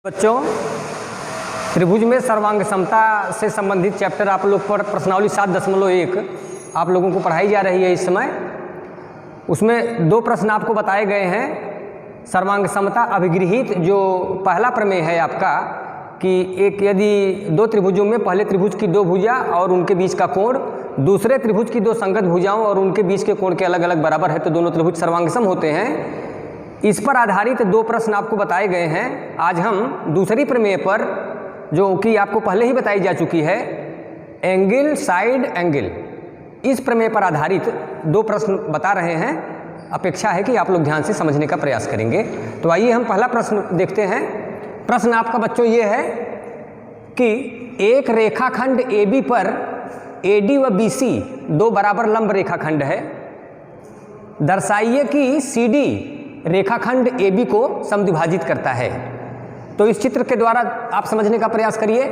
बच्चों, त्रिभुज में सर्वांग समता से संबंधित चैप्टर आप लोग पर प्रश्नावली 7.1 आप लोगों को पढ़ाई जा रही है इस समय। उसमें दो प्रश्न आपको बताए गए हैं। सर्वांग समता अभिगृहित जो पहला प्रमेय है आपका कि एक यदि दो त्रिभुजों में पहले त्रिभुज की दो भुजा और उनके बीच का कोण दूसरे त्रिभुज की दो संगत भुजाओं और उनके बीच के कोण के अलग अलग बराबर है तो दोनों त्रिभुज सर्वांगसम होते हैं। इस पर आधारित दो प्रश्न आपको बताए गए हैं। आज हम दूसरी प्रमेय पर, जो कि आपको पहले ही बताई जा चुकी है, एंगल साइड एंगल, इस प्रमेय पर आधारित दो प्रश्न बता रहे हैं। अपेक्षा है कि आप लोग ध्यान से समझने का प्रयास करेंगे। तो आइए हम पहला प्रश्न देखते हैं। प्रश्न आपका बच्चों ये है कि एक रेखाखंड AB पर AD व BC दो बराबर लंब रेखाखंड है। दर्शाइए कि CD रेखाखंड AB को समद्विभाजित करता है। तो इस चित्र के द्वारा आप समझने का प्रयास करिए।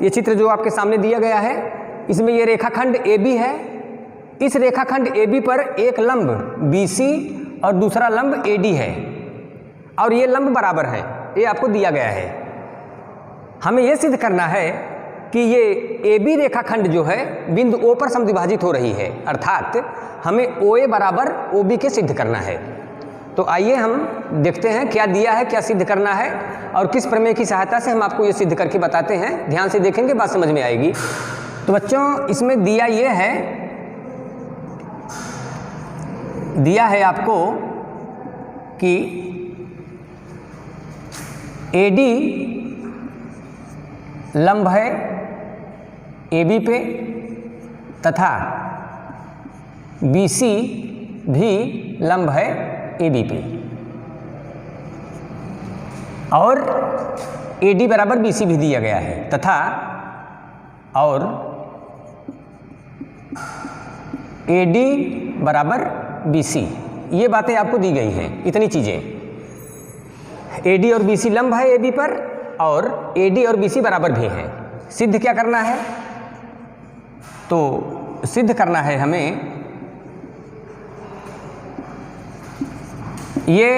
ये चित्र जो आपके सामने दिया गया है, इसमें ये रेखाखंड AB है। इस रेखाखंड AB पर एक लंब BC और दूसरा लंब AD है और ये लंब बराबर है, ये आपको दिया गया है। हमें ये सिद्ध करना है कि ये AB रेखाखंड जो है बिंदु O पर समद्विभाजित हो रही है, अर्थात हमें OA बराबर OB के सिद्ध करना है। तो आइए हम देखते हैं क्या दिया है, क्या सिद्ध करना है और किस प्रमेय की सहायता से हम आपको ये सिद्ध करके बताते हैं। ध्यान से देखेंगे, बात समझ में आएगी। तो बच्चों, इसमें दिया है आपको कि AD लंब है AB पे तथा BC भी लंब है AB पे और AD बराबर BC भी दिया गया है तथा और AD बराबर BC, ये बातें आपको दी गई हैं। इतनी चीज़ें, AD और BC लंब है AB पर और AD और BC बराबर भी हैं। सिद्ध क्या करना है? तो सिद्ध करना है हमें ये,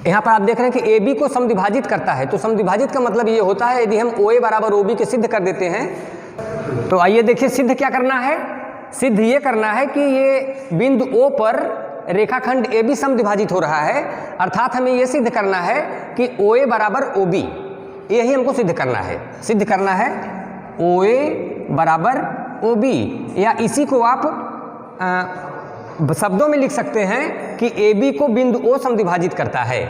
यहाँ पर आप देख रहे हैं कि AB को समद्विभाजित करता है। तो समद्विभाजित का मतलब ये होता है यदि हम OA बराबर OB के सिद्ध कर देते हैं। तो आइए देखिए सिद्ध क्या करना है। सिद्ध ये करना है कि ये बिंदु O पर रेखाखंड AB समद्विभाजित हो रहा है, अर्थात हमें ये सिद्ध करना है कि OA बराबर OB, यही हमको सिद्ध करना है। सिद्ध करना है OA बराबर OB, या इसी को आप शब्दों में लिख सकते हैं कि AB को बिंदु O समद्विभाजित करता है।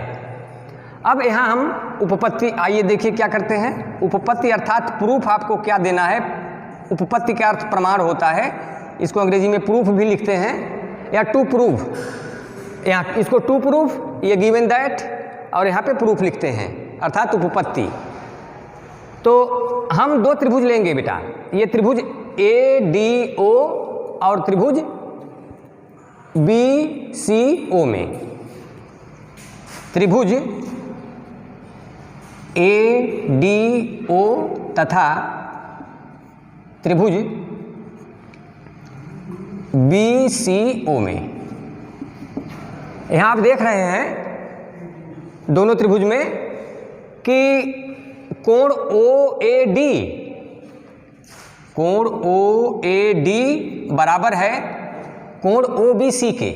अब यहाँ हम उपपत्ति, आइए देखिए क्या करते हैं। उपपत्ति अर्थात प्रूफ आपको क्या देना है। उपपत्ति का अर्थ प्रमाण होता है, इसको अंग्रेजी में प्रूफ भी लिखते हैं या टू प्रूफ। यहाँ इसको टू प्रूफ, ये गिवन दैट, और यहाँ पे प्रूफ लिखते हैं अर्थात उपपत्ति। तो हम दो त्रिभुज लेंगे बेटा, ये त्रिभुज ADO और त्रिभुज BCO में। त्रिभुज ADO तथा त्रिभुज BCO में। यहाँ आप देख रहे हैं दोनों त्रिभुज में कि कोण OAD बराबर है कोण OBC के।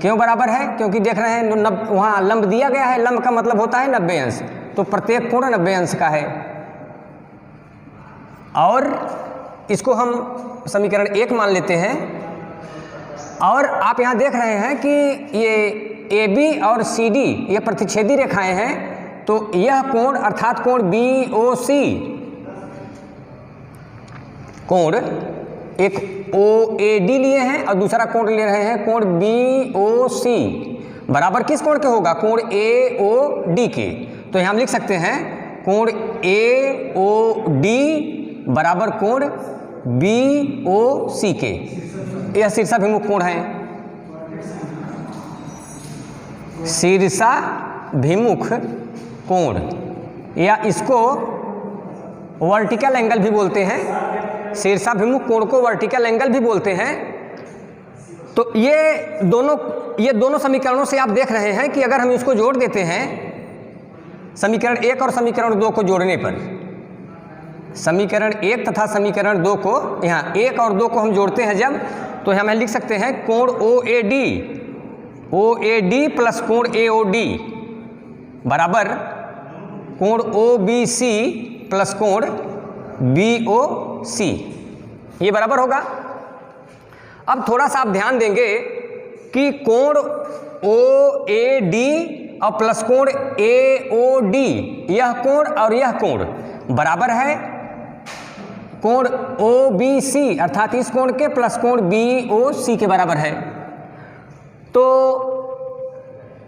क्यों बराबर है? क्योंकि देख रहे हैं वहाँ लंब दिया गया है। लंब का मतलब होता है 90 अंश, तो प्रत्येक कोण 90 अंश का है। और इसको हम समीकरण 1 मान लेते हैं। और आप यहाँ देख रहे हैं कि ये AB और CD ये प्रतिच्छेदी रेखाएं हैं, तो यह कोण अर्थात कोण BOC, कोण एक OAD लिए हैं और दूसरा कोण ले रहे हैं कोण BOC, बराबर किस कोण के होगा? कोण AOD के। तो यहाँ हम लिख सकते हैं कोण AOD बराबर कोण BOC के। यह शीर्षाभिमुख कोण है, शीर्षाभिमुख कोण, या इसको वर्टिकल एंगल भी बोलते हैं। शीर्षाभिमुख कोण को वर्टिकल एंगल भी बोलते हैं। तो ये दोनों समीकरणों से आप देख रहे हैं कि अगर हम इसको जोड़ देते हैं समीकरण 1 और समीकरण 2 को जोड़ने पर, समीकरण 1 तथा समीकरण 2 को, यहाँ 1 और 2 को हम जोड़ते हैं जब, तो हम लिख सकते हैं कोण OAD प्लस कोण AOD बराबर कोण OBC प्लस कोण BOC, ये बराबर होगा। अब थोड़ा सा आप ध्यान देंगे कि कोण OAD और प्लस कोण AOD, यह कोण और यह कोण बराबर है कोण OBC अर्थात इस कोण के प्लस कोण BOC के बराबर है। तो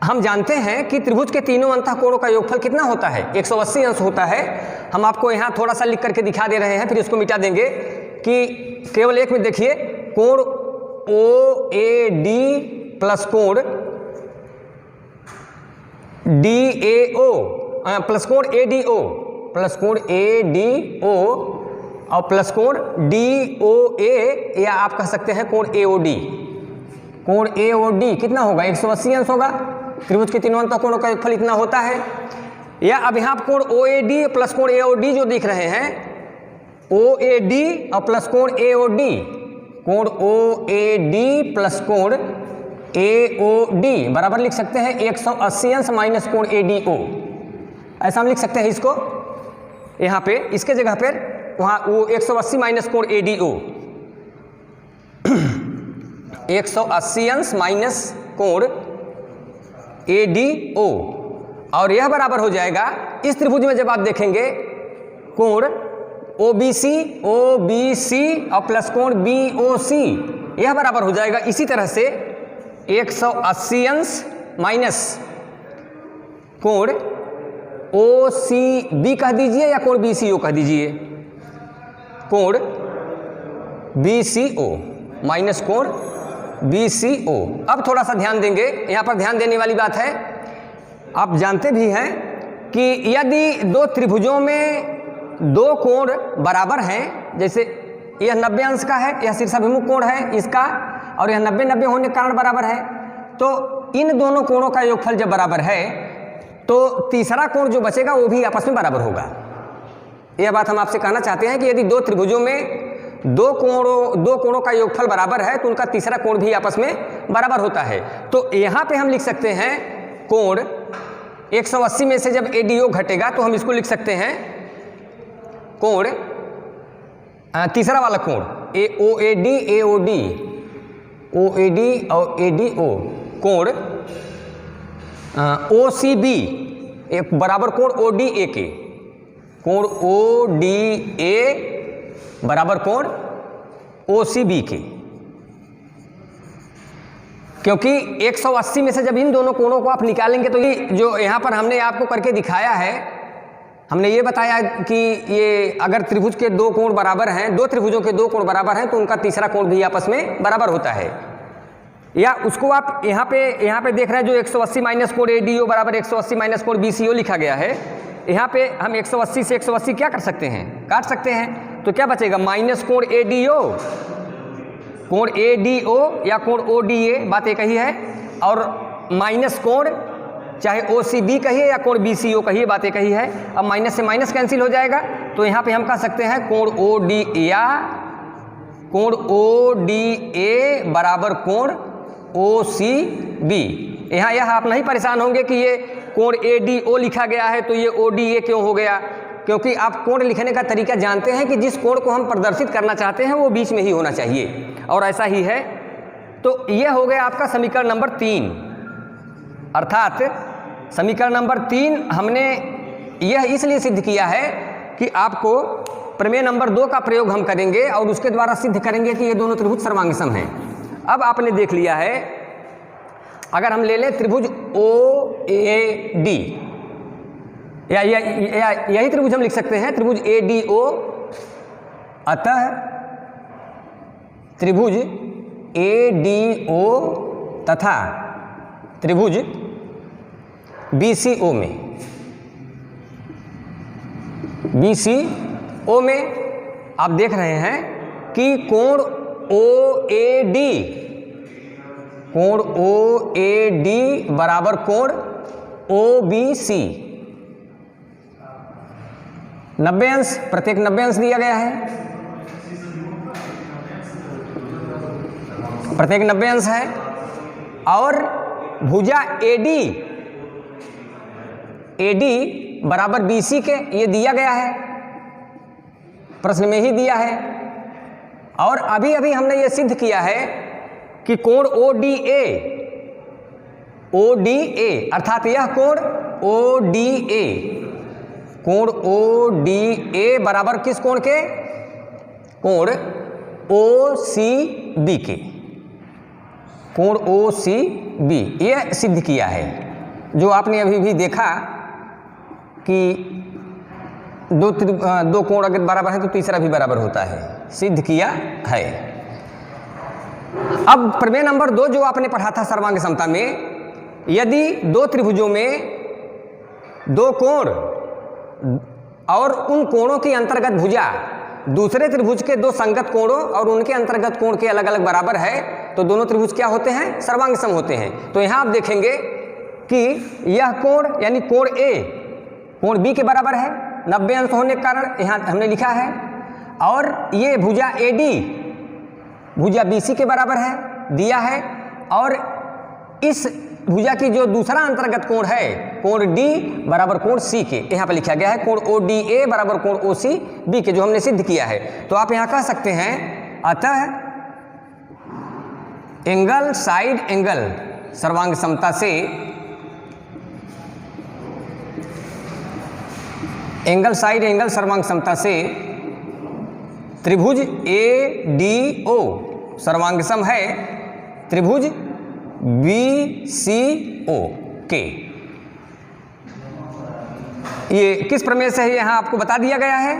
हम जानते हैं कि त्रिभुज के तीनों अंतः कोणों का योगफल कितना होता है, 180 अंश होता है। हम आपको यहाँ थोड़ा सा लिख करके दिखा दे रहे हैं, फिर इसको मिटा देंगे कि केवल एक में देखिए, कोण OAD प्लस कोण DAO प्लस कोण ADO प्लस कोण ADO और प्लस कोण DOA, या आप कह सकते हैं कोण AOD। कोण AOD कितना होगा, 180 अंश होगा। त्रिभुज के तीनों अंतः कोणों का योगफल इतना होता है। या अब यहाँ कोण OAD प्लस कोण AOD जो दिख रहे हैं, OAD और प्लस कोण AOD, कोण OAD प्लस कोण AOD बराबर लिख सकते हैं 180 अंश माइनस कोण ADO, ऐसा हम लिख सकते हैं इसको। यहाँ पे इसके जगह पर वहाँ वो 180 माइनस कोण ADO, 180 अंश माइनस कोण ADO, और यह बराबर हो जाएगा इस त्रिभुज में जब आप देखेंगे कोण OBC और प्लस कोण BOC, यह बराबर हो जाएगा इसी तरह से 180 अंश माइनस कोण OCB कह दीजिए या कोण BCO कह दीजिए, कोण BCO माइनस कोण BCO। अब थोड़ा सा ध्यान देंगे, यहाँ पर ध्यान देने वाली बात है, आप जानते भी हैं कि यदि दो त्रिभुजों में दो कोण बराबर हैं, जैसे यह 90 अंश का है, यह शीर्षाभिमुख कोण है इसका, और यह 90-90 होने के कारण बराबर है, तो इन दोनों कोणों का योगफल जब बराबर है तो तीसरा कोण जो बचेगा वो भी आपस में बराबर होगा। यह बात हम आपसे कहना चाहते हैं कि यदि दो त्रिभुजों में दो कोणों का योगफल बराबर है तो उनका तीसरा कोण भी आपस में बराबर होता है। तो यहाँ पे हम लिख सकते हैं कोण 180 में से जब ADO घटेगा तो हम इसको लिख सकते हैं कोण तीसरा वाला कोण OAD और ADO, कोण OCB एक बराबर कोण ODA के, कोण ODA बराबर कोण OCB के, क्योंकि 180 में से जब इन दोनों कोणों को आप निकालेंगे तो ये जो यहाँ पर हमने आपको करके दिखाया है, हमने ये बताया कि ये अगर त्रिभुज के दो कोण बराबर हैं, दो त्रिभुजों के दो कोण बराबर हैं तो उनका तीसरा कोण भी आपस में बराबर होता है। या उसको आप यहाँ पे देख रहे हैं जो 180 माइनस कोण ADO बराबर 180 माइनस कोण BCO लिखा गया है। यहाँ पे हम 180 से 180 क्या कर सकते हैं, काट सकते हैं, तो क्या बचेगा माइनस कोण ADO या कोण ODA, बात एक ही है, और माइनस कोण चाहे OCB कहिए या कोण BCO कहिए, बात एक ही है। अब माइनस से माइनस कैंसिल हो जाएगा तो यहाँ पे हम कह सकते हैं कोण ODA बराबर कोण OCB। यहाँ यह आप नहीं परेशान होंगे कि ये कोण ADO लिखा गया है तो ये ODA क्यों हो गया, क्योंकि आप कोण लिखने का तरीका जानते हैं कि जिस कोण को हम प्रदर्शित करना चाहते हैं वो बीच में ही होना चाहिए, और ऐसा ही है। तो ये हो गया आपका समीकरण नंबर 3, अर्थात समीकरण नंबर 3 हमने यह इसलिए सिद्ध किया है कि आपको प्रमेय नंबर 2 का प्रयोग हम करेंगे और उसके द्वारा सिद्ध करेंगे कि ये दोनों त्रिभुज सर्वांग सम हैं। अब आपने देख लिया है, अगर हम ले लें त्रिभुज OAD, या यही त्रिभुज हम लिख सकते हैं त्रिभुज ADO, अतः त्रिभुज ADO तथा त्रिभुज BCO में आप देख रहे हैं कि कोण OAD बराबर कोण OBC, 90 अंश, प्रत्येक 90 अंश दिया गया है, प्रत्येक 90 अंश है। और भुजा AD बराबर BC के, ये दिया गया है, प्रश्न में ही दिया है। और अभी अभी हमने ये सिद्ध किया है कि कोण ODA अर्थात यह कोण ODA बराबर किस कोण के? कोण OCB के, कोण OCB, यह सिद्ध किया है। जो आपने अभी भी देखा कि दो कोण अगर बराबर है तो तीसरा भी बराबर होता है, सिद्ध किया है। अब प्रमेय नंबर 2 जो आपने पढ़ा था सर्वांग समता में, यदि दो त्रिभुजों में दो कोण और उन कोणों की अंतर्गत भुजा दूसरे त्रिभुज के दो संगत कोणों और उनके अंतर्गत कोण के अलग अलग बराबर है, तो दोनों त्रिभुज क्या होते हैं? सर्वांग सम होते हैं। तो यहाँ आप देखेंगे कि यह कोण यानी कोण A कोण B के बराबर है 90 अंश होने के कारण, यहाँ हमने लिखा है। और ये भुजा AD भुजा BC के बराबर है, दिया है। और इस भुजा की जो दूसरा अंतर्गत कोण है कोण D बराबर कोण C के, यहाँ पर लिखा गया है कोण ODA बराबर कोण OCB के, जो हमने सिद्ध किया है। तो आप यहाँ कह सकते हैं अतः एंगल साइड एंगल सर्वांग समता से, एंगल साइड एंगल सर्वांग समता से त्रिभुज ADO सर्वांग सम है त्रिभुज BCO के। ये किस प्रमेय से है यहाँ आपको बता दिया गया है।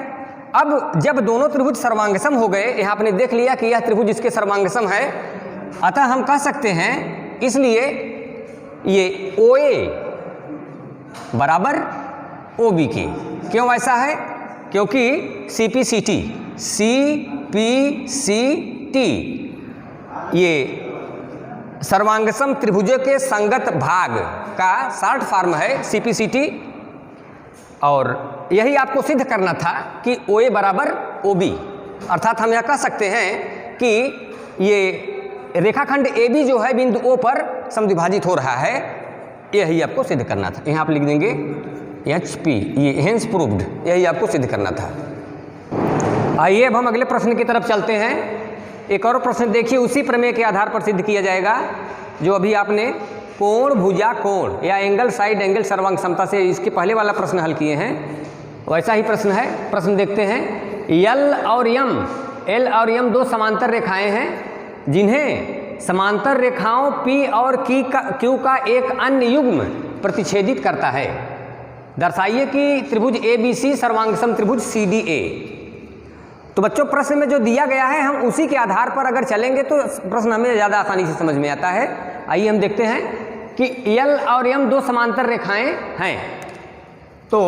अब जब दोनों त्रिभुज सर्वांगसम हो गए, यहाँ आपने देख लिया कि यह त्रिभुज इसके सर्वांगसम है, अतः हम कह सकते हैं इसलिए ये OA बराबर OB के। क्यों ऐसा है? क्योंकि CPCT ये सर्वांगसम त्रिभुजों के संगत भाग का शॉर्ट फॉर्म है CPCT, और यही आपको सिद्ध करना था कि OA बराबर OB। अर्थात हम यह कह सकते हैं कि ये रेखाखंड AB जो है बिंदु O पर समद्विभाजित हो रहा है, यही आपको सिद्ध करना था। यहाँ आप लिख देंगे HP, ये हेंस प्रूव्ड, यही आपको सिद्ध करना था। आइए अब हम अगले प्रश्न की तरफ चलते हैं। एक और प्रश्न देखिए, उसी प्रमेय के आधार पर सिद्ध किया जाएगा जो अभी आपने कोण भुजा कोण या एंगल साइड एंगल सर्वांग समता से इसके पहले वाला प्रश्न हल किए हैं, वैसा ही प्रश्न है। प्रश्न देखते हैं। L और M दो समांतर रेखाएं हैं जिन्हें समांतर रेखाओं P और Q का एक अन्य युग्म प्रतिच्छेदित करता है। दर्शाइए कि त्रिभुज ABC सर्वांगसम त्रिभुज CDA। तो बच्चों प्रश्न में जो दिया गया है हम उसी के आधार पर अगर चलेंगे तो प्रश्न हमें ज़्यादा आसानी से समझ में आता है। आइए हम देखते हैं कि L और M दो समांतर रेखाएं हैं, तो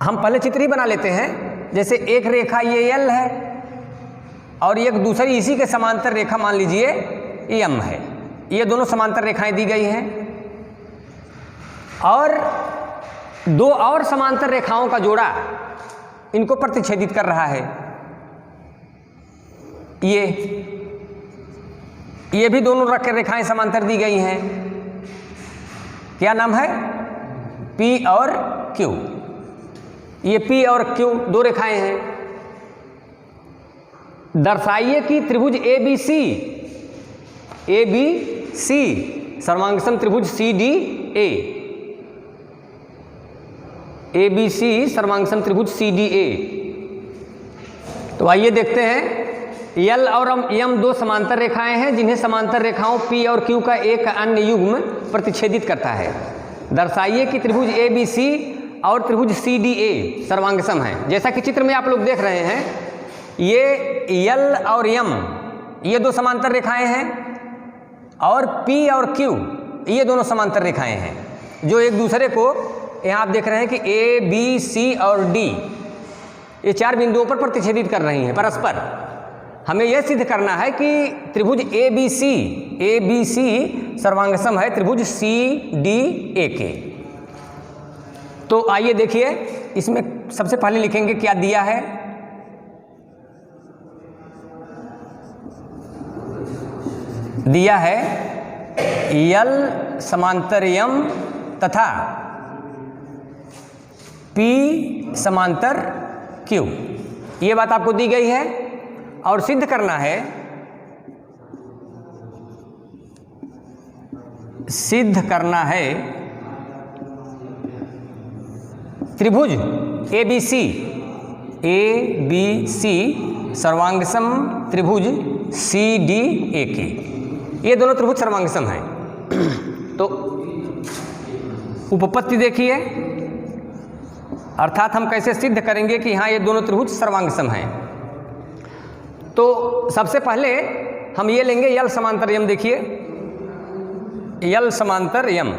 हम पहले चित्र ही बना लेते हैं। जैसे एक रेखा ये L है और एक दूसरी इसी के समांतर रेखा मान लीजिए M है। ये दोनों समांतर रेखाएं दी गई हैं और दो और समांतर रेखाओं का जोड़ा इनको प्रतिच्छेदित कर रहा है। ये भी दोनों रेखाएं समांतर दी गई हैं। क्या नाम है? P और Q। ये P और Q दो रेखाएं हैं। दर्शाइए कि त्रिभुज ABC सर्वांगसम त्रिभुज CDA, ABC सर्वांगसम त्रिभुज CDA। तो आइए देखते हैं। L और M दो समांतर रेखाएं हैं जिन्हें समांतर रेखाओं P और Q का एक अन्य युग्म प्रतिच्छेदित करता है। दर्शाइए कि त्रिभुज ABC और त्रिभुज CDA सर्वांगसम हैं। जैसा कि चित्र में आप लोग देख रहे हैं, ये L और M ये दो समांतर रेखाएं हैं और P और Q ये दोनों समांतर रेखाएं हैं जो एक दूसरे को, यहाँ आप देख रहे हैं कि A, B, C और D ये चार बिंदुओं पर प्रतिच्छेदित कर रही हैं परस्पर। हमें यह सिद्ध करना है कि त्रिभुज ABC सर्वांगसम है त्रिभुज CDA के। तो आइए देखिए इसमें सबसे पहले लिखेंगे क्या दिया है, दिया है यल समांतर यम तथा पी समांतर क्यू, ये बात आपको दी गई है और सिद्ध करना है, सिद्ध करना है त्रिभुज ABC सर्वांगसम त्रिभुज CDAK, ये दोनों त्रिभुज सर्वांगसम हैं। तो उपपत्ति देखिए, अर्थात हम कैसे सिद्ध करेंगे कि हाँ ये दोनों त्रिभुज सर्वांगसम हैं। तो सबसे पहले हम ये लेंगे यल समांतर यम। देखिए यल समांतर यम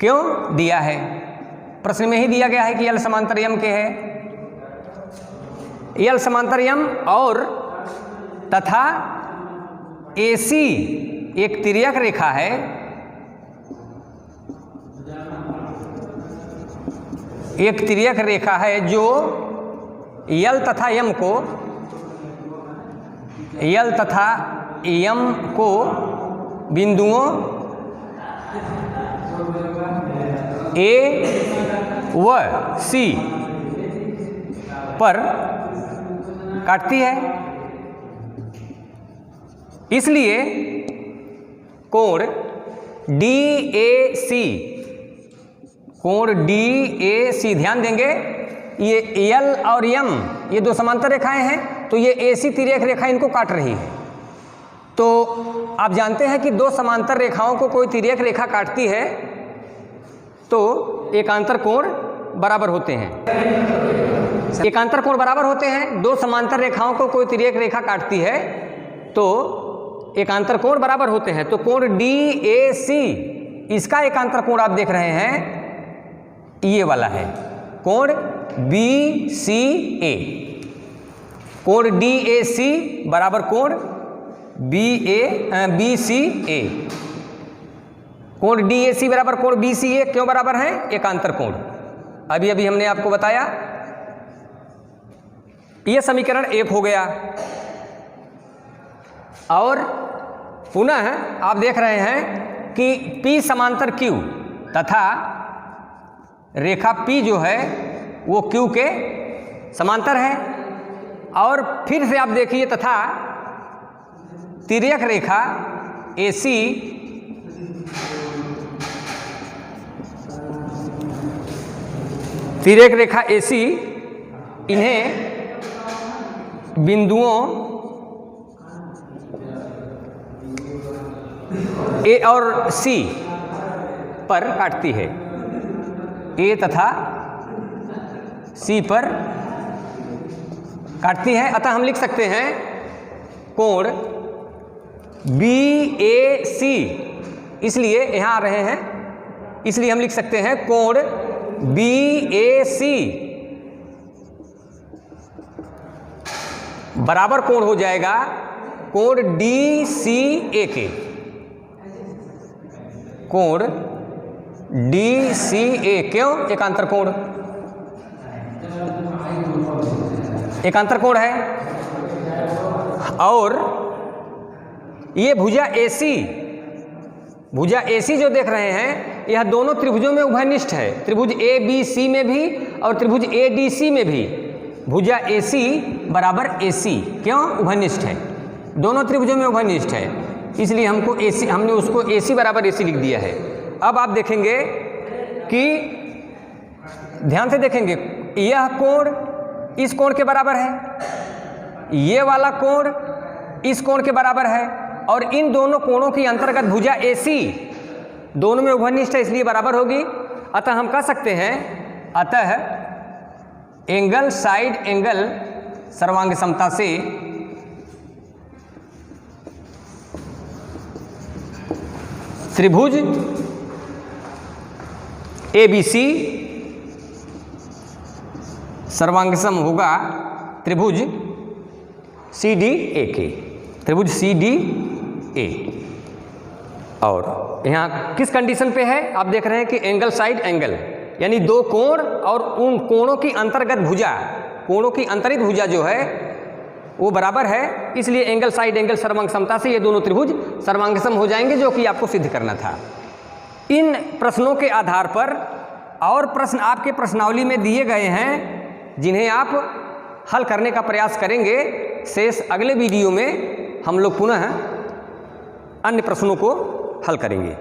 क्यों दिया है, प्रश्न में ही दिया गया है कि यल समांतर यम के है। यल समांतर यम और तथा AC एक तिर्यक रेखा है, एक तिर्यक रेखा है जो यल तथा यम को, यल तथा यम को बिंदुओं A व C पर काटती है। इसलिए कोण DAC, कोण DAC, ध्यान देंगे ये यल और यम ये दो समांतर रेखाएं हैं, तो ये AC तिर्यक रेखा इनको काट रही है। तो आप जानते हैं कि दो समांतर रेखाओं को कोई तिर्यक रेखा काटती है तो एकांतर कोण बराबर होते हैं, एकांतर कोण बराबर होते हैं। दो समांतर रेखाओं को कोई तिर्यक रेखा काटती है तो एकांतर कोण बराबर होते हैं। तो कोण DAC, इसका एकांतर कोण आप देख रहे हैं ये वाला है, कोण BCA, कोण DAC बराबर कोण BCA, कोण DAC बराबर कोण BCA क्यों बराबर है, एकांतर कोण। अभी अभी हमने आपको बताया। यह समीकरण 1 हो गया। और पुनः आप देख रहे हैं कि P समांतर Q तथा रेखा P जो है वो Q के समांतर है। और फिर से आप देखिए तथा तिर्यक रेखा AC तिर्यक रेखा AC इन्हें बिंदुओं A और C पर काटती है, A तथा C पर काटती है। अतः हम लिख सकते हैं कोण BAC, इसलिए यहाँ आ रहे हैं, इसलिए हम लिख सकते हैं कोण BAC बराबर कोण हो जाएगा कोण DCA के, कोण DCA क्यों, एकांतर कोण, एकांतर कोण है। और ये भुजा AC, भुजा AC जो देख रहे हैं यह दोनों त्रिभुजों में उभयनिष्ठ है, त्रिभुज ABC में भी और त्रिभुज ADC में भी भुजा AC बराबर AC क्यों, उभयनिष्ठ है, दोनों त्रिभुजों में उभयनिष्ठ है, इसलिए हमको AC, हमने उसको AC बराबर AC लिख दिया है। अब आप देखेंगे कि ध्यान से देखेंगे यह कोण इस कोण के बराबर है, ये वाला कोण इस कोण के बराबर है, और इन दोनों कोणों की अंतर्गत भुजा AC दोनों में उभयनिष्ठ है, इसलिए बराबर होगी। अतः हम कह सकते हैं, अतः एंगल साइड एंगल सर्वांग समता से त्रिभुज ABC सर्वांगसम होगा त्रिभुज CDA के, त्रिभुज CDA। और यहाँ किस कंडीशन पे है, आप देख रहे हैं कि एंगल साइड एंगल, यानी दो कोण और उन कोणों की अंतर्गत भुजा, कोणों की अंतरित भुजा जो है वो बराबर है, इसलिए एंगल साइड एंगल सर्वांग समता से ये दोनों त्रिभुज सर्वांगसम हो जाएंगे, जो कि आपको सिद्ध करना था। इन प्रश्नों के आधार पर और प्रश्न आपके प्रश्नावली में दिए गए हैं जिन्हें आप हल करने का प्रयास करेंगे। शेष अगले वीडियो में हम लोग पुनः अन्य प्रश्नों को हल करेंगे।